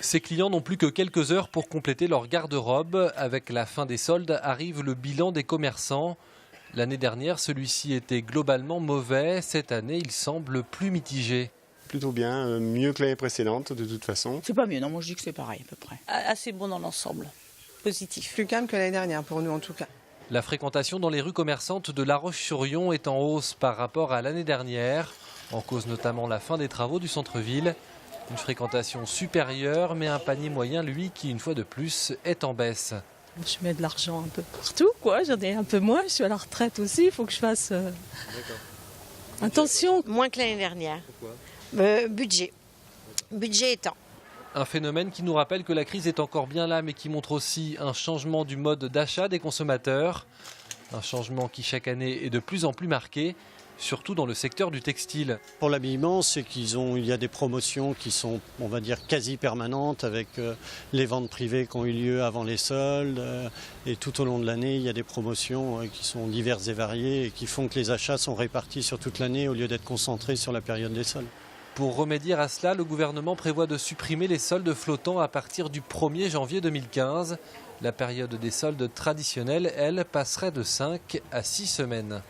Ces clients n'ont plus que quelques heures pour compléter leur garde-robe. Avec la fin des soldes arrive le bilan des commerçants. L'année dernière, celui-ci était globalement mauvais. Cette année, il semble plus mitigé. Plutôt bien, mieux que l'année précédente de toute façon. C'est pas mieux, non, moi je dis que c'est pareil à peu près. Assez bon dans l'ensemble, positif. Plus calme que l'année dernière pour nous en tout cas. La fréquentation dans les rues commerçantes de La Roche-sur-Yon est en hausse par rapport à l'année dernière. En cause notamment la fin des travaux du centre-ville. Une fréquentation supérieure, mais un panier moyen, lui, qui une fois de plus est en baisse. Je mets de l'argent un peu partout, quoi. J'en ai un peu moins. Je suis à la retraite aussi. Il faut que je fasse attention. Moins que l'année dernière. Pourquoi ? Budget. Budget étant. Un phénomène qui nous rappelle que la crise est encore bien là, mais qui montre aussi un changement du mode d'achat des consommateurs. Un changement qui chaque année est de plus en plus marqué, surtout dans le secteur du textile. Pour l'habillement, c'est il y a des promotions qui sont, on va dire, quasi permanentes avec les ventes privées qui ont eu lieu avant les soldes. Et tout au long de l'année, il y a des promotions qui sont diverses et variées et qui font que les achats sont répartis sur toute l'année au lieu d'être concentrés sur la période des soldes. Pour remédier à cela, le gouvernement prévoit de supprimer les soldes flottants à partir du 1er janvier 2015. La période des soldes traditionnels, elle, passerait de 5 à 6 semaines.